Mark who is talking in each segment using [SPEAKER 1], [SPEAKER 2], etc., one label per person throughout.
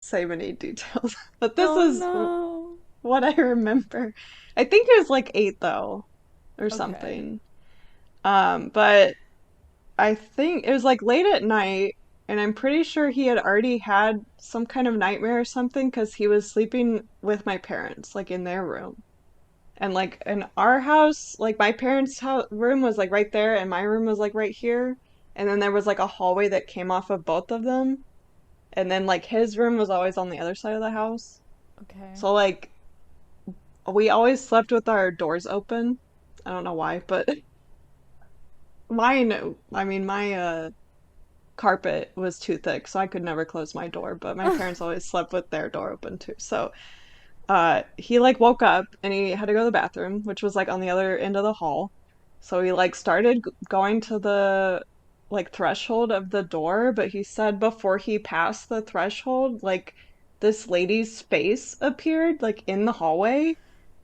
[SPEAKER 1] say many details, but this
[SPEAKER 2] Oh
[SPEAKER 1] is
[SPEAKER 2] no.
[SPEAKER 1] what I remember. I think it was like 8 though, or
[SPEAKER 2] Okay.
[SPEAKER 1] something. But I think it was like late at night, and I'm pretty sure he had already had some kind of nightmare or something because he was sleeping with my parents, like in their room. And like in our house, like my parents' room was like right there, and my room was like right here. And then there was like a hallway that came off of both of them. And then like his room was always on the other side of the house.
[SPEAKER 2] Okay.
[SPEAKER 1] So like we always slept with our doors open. I don't know why, but my carpet was too thick, so I could never close my door, but my parents always slept with their door open too. So he like woke up and he had to go to the bathroom, which was like on the other end of the hall. So he like started going to the like threshold of the door, but he said before he passed the threshold, like this lady's face appeared like in the hallway,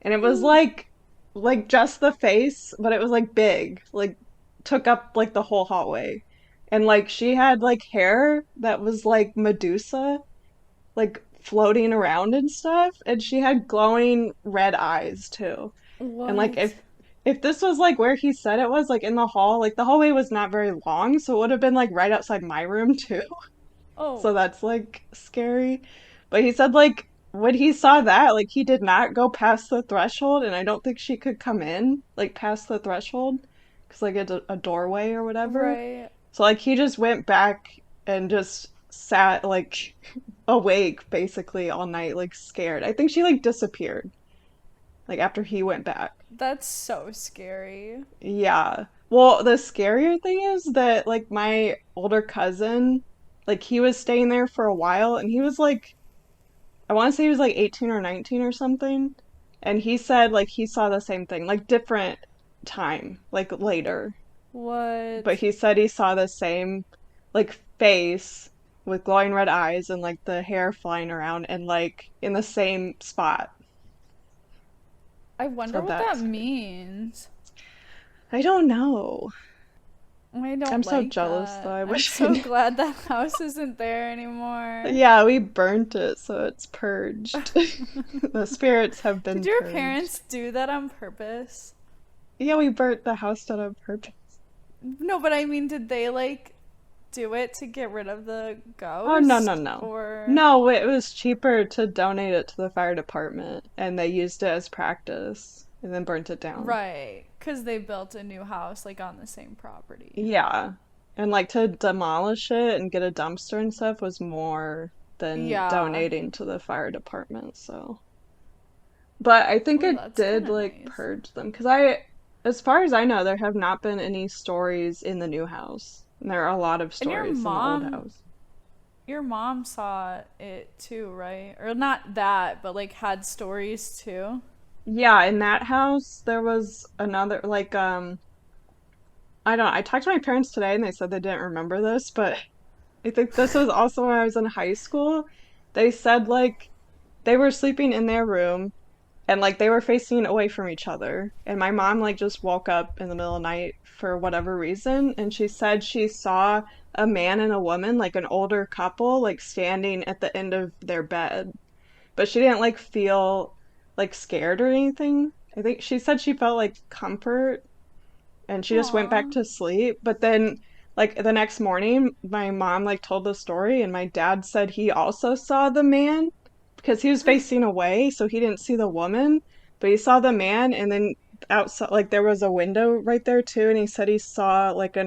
[SPEAKER 1] and it was like just the face, but it was like big, like took up like the whole hallway. And like she had like hair that was like Medusa like floating around and stuff, and she had glowing red eyes too. And like
[SPEAKER 2] What?
[SPEAKER 1] if this was like where he said it was, like in the hall, like the hallway was not very long, so it would have been like right outside my room too.
[SPEAKER 2] Oh,
[SPEAKER 1] So that's like scary. But he said like when he saw that, like he did not go past the threshold, and I don't think she could come in like past the threshold because like it's a doorway or whatever.
[SPEAKER 2] right.
[SPEAKER 1] So like he just went back and just sat like awake basically all night, like scared. I think she like disappeared like after he went back.
[SPEAKER 2] That's so scary.
[SPEAKER 1] Yeah. Well, the scarier thing is that like my older cousin, like he was staying there for a while and he was like I want to say he was like 18 or 19 or something. And he said like he saw the same thing, like different time, like later. But
[SPEAKER 2] What?
[SPEAKER 1] he said he saw the same like face with glowing red eyes and like the hair flying around and like in the same spot.
[SPEAKER 2] I wonder
[SPEAKER 1] So
[SPEAKER 2] what that
[SPEAKER 1] that's
[SPEAKER 2] means.
[SPEAKER 1] I don't know.
[SPEAKER 2] I
[SPEAKER 1] I'm
[SPEAKER 2] don't
[SPEAKER 1] so
[SPEAKER 2] like
[SPEAKER 1] jealous though.
[SPEAKER 2] that.
[SPEAKER 1] I
[SPEAKER 2] I'm
[SPEAKER 1] wish I
[SPEAKER 2] so
[SPEAKER 1] knew.
[SPEAKER 2] glad that house isn't there anymore.
[SPEAKER 1] Yeah, we burnt it, so it's purged. The spirits have
[SPEAKER 2] Did
[SPEAKER 1] been
[SPEAKER 2] your
[SPEAKER 1] purged.
[SPEAKER 2] parents do that on purpose?
[SPEAKER 1] Yeah, we burnt the house down on purpose.
[SPEAKER 2] No, but I mean, did they like do it to get rid of the
[SPEAKER 1] Oh, no, no,
[SPEAKER 2] ghost?
[SPEAKER 1] no.
[SPEAKER 2] Or.
[SPEAKER 1] No, it was cheaper to donate it to the fire department, and they used it as practice and then burnt it down.
[SPEAKER 2] Right, because they built a new house like on the same property.
[SPEAKER 1] Yeah. And like to demolish it and get a dumpster and stuff was more than
[SPEAKER 2] Yeah.
[SPEAKER 1] donating to the fire department, so. But I think
[SPEAKER 2] Oh,
[SPEAKER 1] it
[SPEAKER 2] that's kind
[SPEAKER 1] did
[SPEAKER 2] of
[SPEAKER 1] like
[SPEAKER 2] nice.
[SPEAKER 1] purge them because as far as I know, there have not been any stories in the new house. And there are a lot of
[SPEAKER 2] And
[SPEAKER 1] stories in the old house.
[SPEAKER 2] your mom saw it too, right? Or not that, but like had stories too.
[SPEAKER 1] Yeah, in that house, there was another like I don't know. I talked to my parents today and they said they didn't remember this, but I think this was also when I was in high school. They said like they were sleeping in their room and like they were facing away from each other. And my mom like just woke up in the middle of the night for whatever reason, and she said she saw a man and a woman, like an older couple, like standing at the end of their bed. But she didn't like feel like scared or anything. I think she said she felt like comfort and she just went back
[SPEAKER 2] Aw.
[SPEAKER 1] to sleep. But then like the next morning, my mom like told the story and my dad said he also saw the man because he was facing away, so he didn't see the woman, but he saw the man and then outside like there was a window right there too and he said he saw like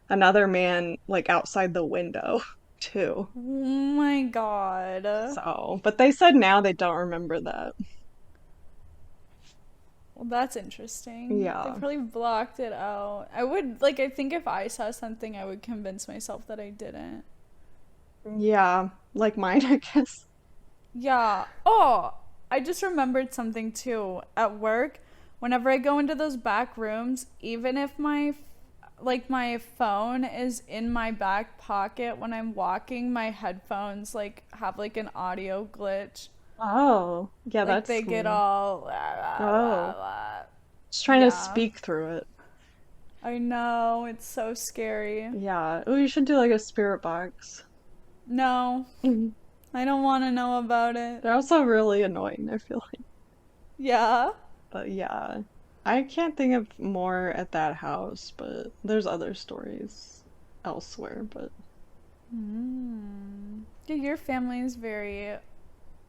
[SPEAKER 1] another man like outside the window too.
[SPEAKER 2] Oh my god.
[SPEAKER 1] So, but they said now they don't remember that.
[SPEAKER 2] Well, that's interesting. They
[SPEAKER 1] Yeah.
[SPEAKER 2] probably blocked it out. I would, like, I think if I saw something, I would convince myself that I didn't.
[SPEAKER 1] Yeah, like mine, I guess.
[SPEAKER 2] Yeah. Oh, I just remembered something too. At work, whenever I go into those back rooms, even if my phone is in my back pocket when I'm walking, my headphones like have like an audio glitch.
[SPEAKER 1] Oh, yeah,
[SPEAKER 2] Like
[SPEAKER 1] that's
[SPEAKER 2] they get
[SPEAKER 1] weird.
[SPEAKER 2] all blah, blah, blah,
[SPEAKER 1] Oh,
[SPEAKER 2] blah.
[SPEAKER 1] just trying to
[SPEAKER 2] Yeah.
[SPEAKER 1] speak through it.
[SPEAKER 2] I know, it's so scary.
[SPEAKER 1] Yeah. Oh, you should do like a spirit box.
[SPEAKER 2] No,
[SPEAKER 1] Mhm.
[SPEAKER 2] I don't want to know about it.
[SPEAKER 1] They're also really annoying, I feel like.
[SPEAKER 2] Yeah.
[SPEAKER 1] But yeah, I can't think of more at that house, but there's other stories elsewhere. But
[SPEAKER 2] Mm. Yeah, your family is very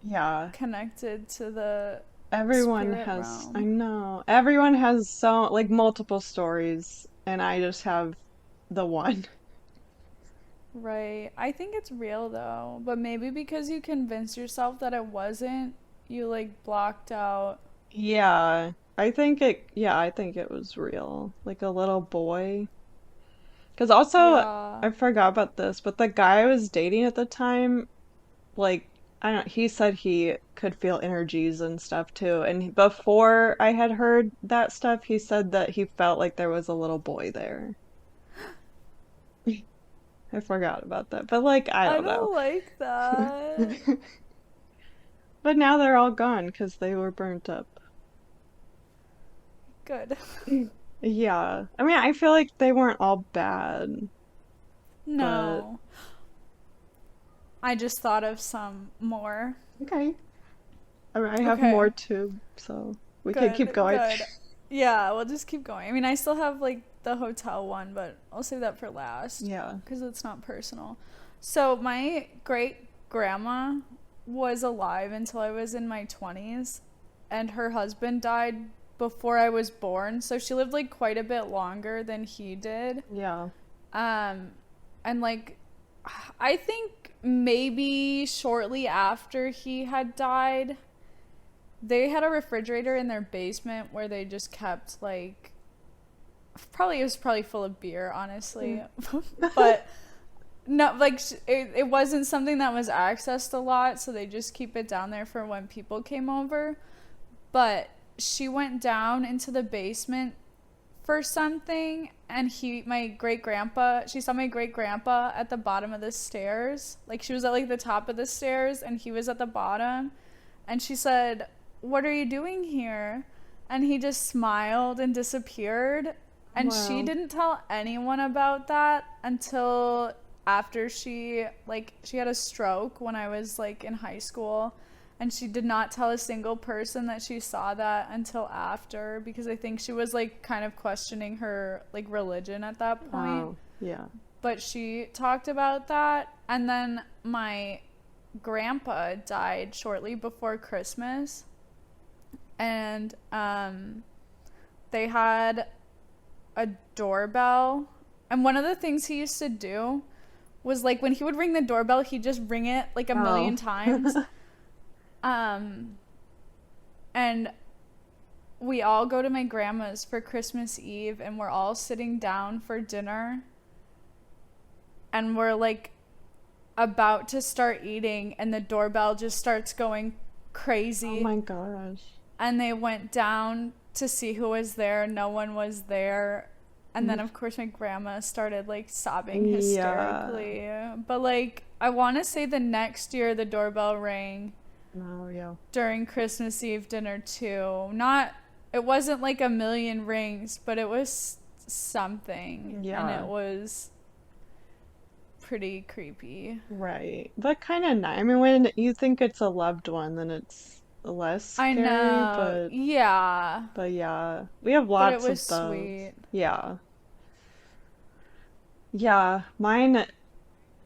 [SPEAKER 1] yeah,
[SPEAKER 2] connected to the
[SPEAKER 1] everyone
[SPEAKER 2] spirit
[SPEAKER 1] has, I
[SPEAKER 2] realm.
[SPEAKER 1] know, everyone has so, like, multiple stories, and I just have the one.
[SPEAKER 2] Right. I think it's real though, but maybe because you convinced yourself that it wasn't, you like blocked out.
[SPEAKER 1] Yeah, I think it was real. Like a little boy. Because also,
[SPEAKER 2] Yeah.
[SPEAKER 1] I forgot about this, but the guy I was dating at the time, like, I don't, he said he could feel energies and stuff too. And before I had heard that stuff, he said that he felt like there was a little boy there. I forgot about that. But like, I
[SPEAKER 2] I
[SPEAKER 1] don't know.
[SPEAKER 2] don't like that.
[SPEAKER 1] But now they're all gone because they were burnt up.
[SPEAKER 2] Good.
[SPEAKER 1] Yeah. I mean, I feel like they weren't all bad, but
[SPEAKER 2] No. I just thought of some more.
[SPEAKER 1] okay. I mean, I have more
[SPEAKER 2] Okay.
[SPEAKER 1] too, so we can keep
[SPEAKER 2] Good,
[SPEAKER 1] going.
[SPEAKER 2] good. Yeah, we'll just keep going. I mean, I still have like the hotel one, but I'll save that for last
[SPEAKER 1] Yeah.
[SPEAKER 2] because it's not personal. So, my great grandma was alive until I was in my 20s, and her husband died before I was born. So, she lived like quite a bit longer than he did.
[SPEAKER 1] Yeah.
[SPEAKER 2] Um, and like, I think maybe shortly after he had died, they had a refrigerator in their basement where they just kept like probably it was probably full of beer, honestly. But no, like it wasn't something that was accessed a lot, so they just keep it down there for when people came over. But she went down into the basement for something, and my great grandpa, she saw my great grandpa at the bottom of the stairs. Like she was at like the top of the stairs and he was at the bottom, and she said, "What are you doing here?" And he just smiled and disappeared. And she
[SPEAKER 1] Wow.
[SPEAKER 2] didn't tell anyone about that until after she had a stroke when I was like in high school, and she did not tell a single person that she saw that until after, because I think she was like kind of questioning her like religion at that point.
[SPEAKER 1] Oh, yeah.
[SPEAKER 2] But she talked about that, and then my grandpa died shortly before Christmas, and they had a doorbell. And one of the things he used to do was like when he would ring the doorbell, he'd just ring it like a
[SPEAKER 1] Oh.
[SPEAKER 2] million times. Um, and we all go to my grandma's for Christmas Eve, and we're all sitting down for dinner, and we're like about to start eating, and the doorbell just starts going
[SPEAKER 1] Oh
[SPEAKER 2] crazy.
[SPEAKER 1] my gosh.
[SPEAKER 2] And they went down to see who was there. No one was there. And then, of course, my grandma started like sobbing
[SPEAKER 1] Yeah.
[SPEAKER 2] hysterically. But like, I want to say the next year the doorbell rang
[SPEAKER 1] Oh, yeah.
[SPEAKER 2] during Christmas Eve dinner, too. Not, it wasn't like a million rings, but it was something. And it
[SPEAKER 1] Yeah.
[SPEAKER 2] was pretty creepy.
[SPEAKER 1] Right. But kind of nice. I mean, when you think it's a loved one, then it's less
[SPEAKER 2] I
[SPEAKER 1] scary,
[SPEAKER 2] know. Yeah.
[SPEAKER 1] but yeah, we have
[SPEAKER 2] But it
[SPEAKER 1] lots
[SPEAKER 2] was
[SPEAKER 1] of those.
[SPEAKER 2] sweet.
[SPEAKER 1] Yeah. Yeah, mine,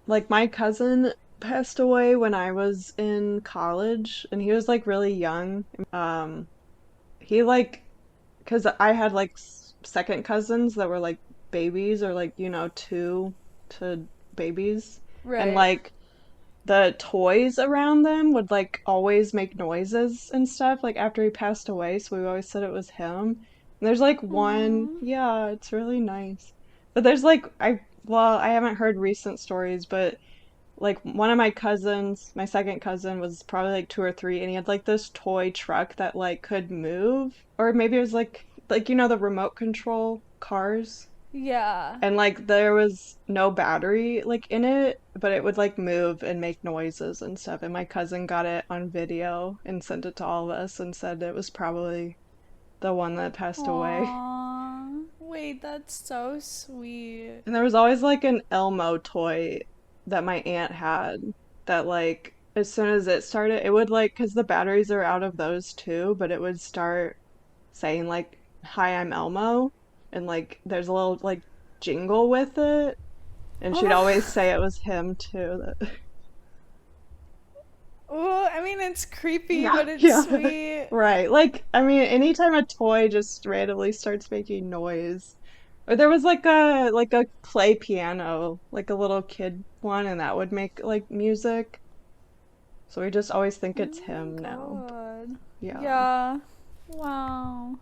[SPEAKER 1] like my cousin passed away when I was in college, and he was like really young. Um, he like, because I had like second cousins that were like babies or like, two to babies. And
[SPEAKER 2] Right.
[SPEAKER 1] like the toys around them would like always make noises and stuff like after he passed away, so we always said it was him. And there's like one,
[SPEAKER 2] Aww.
[SPEAKER 1] yeah, it's really nice. But there's like well, I haven't heard recent stories, but like one of my cousins, my second cousin was probably like two or three, and he had like this toy truck that like could move, or maybe it was like the remote control cars,
[SPEAKER 2] Yeah.
[SPEAKER 1] and like there was no battery like in it, but it would like move and make noises and stuff. And my cousin got it on video and sent it to all of us and said it was probably the one that passed away.
[SPEAKER 2] Aww. Wait, that's so sweet.
[SPEAKER 1] And there was always like an Elmo toy that my aunt had that like as soon as it started, it would like, because the batteries are out of those too, but it would start saying like, "Hi, I'm Elmo," and like there's a little like jingle with it, and she'd always
[SPEAKER 2] Oh,
[SPEAKER 1] say it was him too. That
[SPEAKER 2] well, I mean, it's creepy,
[SPEAKER 1] yeah,
[SPEAKER 2] but it's
[SPEAKER 1] yeah,
[SPEAKER 2] sweet.
[SPEAKER 1] right. Like, I mean, anytime a toy just randomly starts making noise, or there was like a play piano, like a little kid one, and that would make like music. So we just always think
[SPEAKER 2] Oh
[SPEAKER 1] it's
[SPEAKER 2] my
[SPEAKER 1] him now.
[SPEAKER 2] god.
[SPEAKER 1] Yeah.
[SPEAKER 2] Yeah. Wow.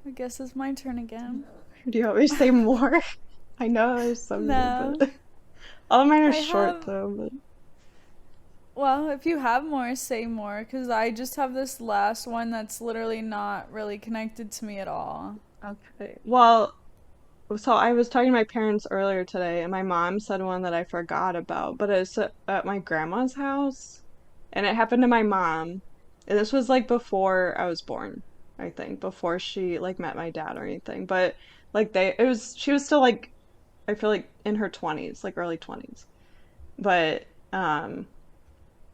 [SPEAKER 2] I guess it's my turn again.
[SPEAKER 1] Do you want me to say more? I know there's so many, but
[SPEAKER 2] No.
[SPEAKER 1] all of mine are
[SPEAKER 2] I
[SPEAKER 1] short
[SPEAKER 2] have.
[SPEAKER 1] though.
[SPEAKER 2] Well, if you have more, say more, because I just have this last one that's literally not really connected to me at all.
[SPEAKER 1] But okay. Well, so I was talking to my parents earlier today, and my mom said one that I forgot about, but it's at my grandma's house, and it happened to my mom. And this was like before I was born, I think, before she like met my dad or anything. But like it was she was still like I feel like in her 20s, like early 20s. But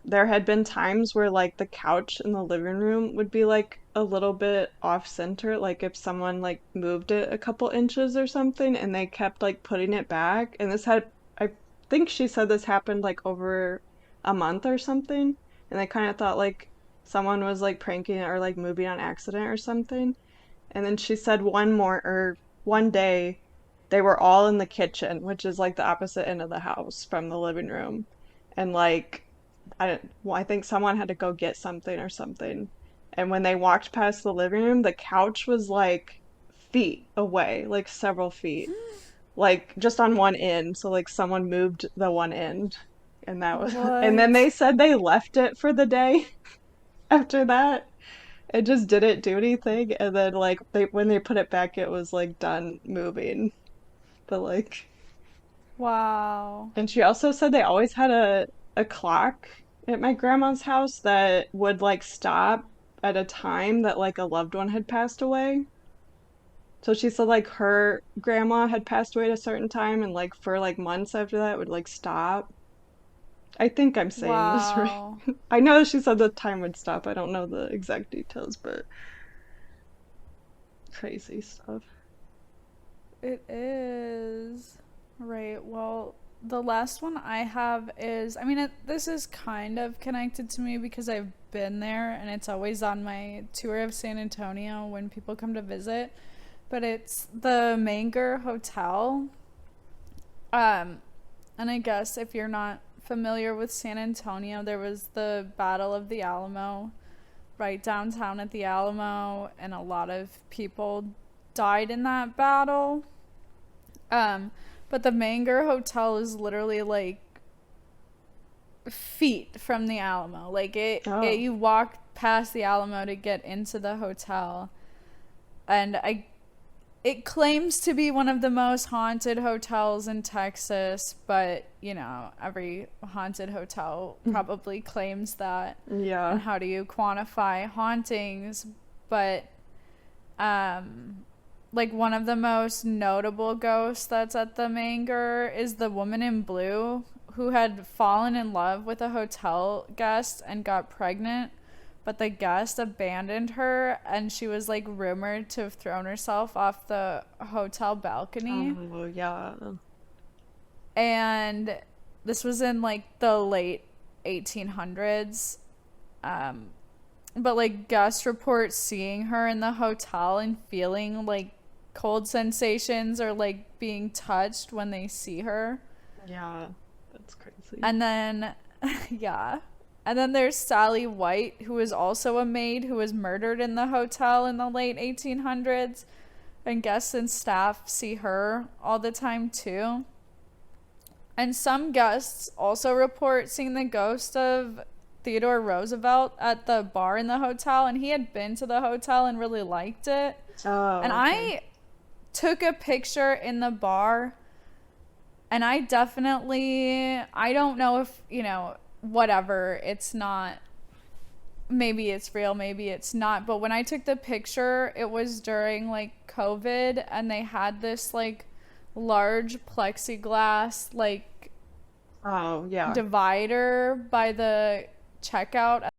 [SPEAKER 1] there had been times where like the couch in the living room would be like a little bit off center, like if someone like moved it a couple inches or something and they kept like putting it back. And this had, I think she said this happened like over a month or something. And they kind of thought like someone was like pranking it or like moving on accident or something. And then she said one day they were all in the kitchen, which is like the opposite end of the house from the living room. And like I think someone had to go get something or something. And when they walked past the living room, the couch was like feet away, like several feet, like just on one end. So like someone moved the one end. And that was, and then they
[SPEAKER 2] What?
[SPEAKER 1] said they left it for the day after that. It just didn't do anything. And then like when they put it back, it was like done moving. But like,
[SPEAKER 2] Wow.
[SPEAKER 1] and she also said they always had a clock at my grandma's house that would like stop at a time that like a loved one had passed away. So she said like her grandma had passed away at a certain time and like for like months after that it would like stop. I think I'm saying this right.
[SPEAKER 2] Wow.
[SPEAKER 1] I know she said the time would stop. I don't know the exact details, but crazy stuff.
[SPEAKER 2] It is. Right. Well, the last one I have is, I mean, this is kind of connected to me because I've been there and it's always on my tour of San Antonio when people come to visit. But it's the Manger Hotel. Um, and I guess if you're not familiar with San Antonio, there was the Battle of the Alamo right downtown at the Alamo, and a lot of people died in that battle. Um, but the Manger Hotel is literally like feet from the Alamo. Like
[SPEAKER 1] Oh,
[SPEAKER 2] you walk past the Alamo to get into the hotel, and it claims to be one of the most haunted hotels in Texas, but you know, every haunted hotel probably claims that.
[SPEAKER 1] yeah.
[SPEAKER 2] And how do you quantify hauntings? But um like one of the most notable ghosts that's at the Manger is the woman in blue who had fallen in love with a hotel guest and got pregnant, but the guest abandoned her and she was like rumored to have thrown herself off the hotel balcony.
[SPEAKER 1] Oh, yeah.
[SPEAKER 2] And this was in like the late 1800s. Um, but like guests report seeing her in the hotel and feeling like cold sensations or like being touched when they see her.
[SPEAKER 1] Yeah. That's crazy.
[SPEAKER 2] And then, yeah. And then there's Sally White, who is also a maid who was murdered in the hotel in the late 1800s. And guests and staff see her all the time too. And some guests also report seeing the ghost of Theodore Roosevelt at the bar in the hotel, and he had been to the hotel and really liked it. And
[SPEAKER 1] Oh, okay.
[SPEAKER 2] I took a picture in the bar, and I don't know if, you know, whatever, it's not, maybe it's real, maybe it's not, but when I took the picture, it was during like COVID, and they had this like large plexiglass like
[SPEAKER 1] Oh, yeah.
[SPEAKER 2] divider by the checkout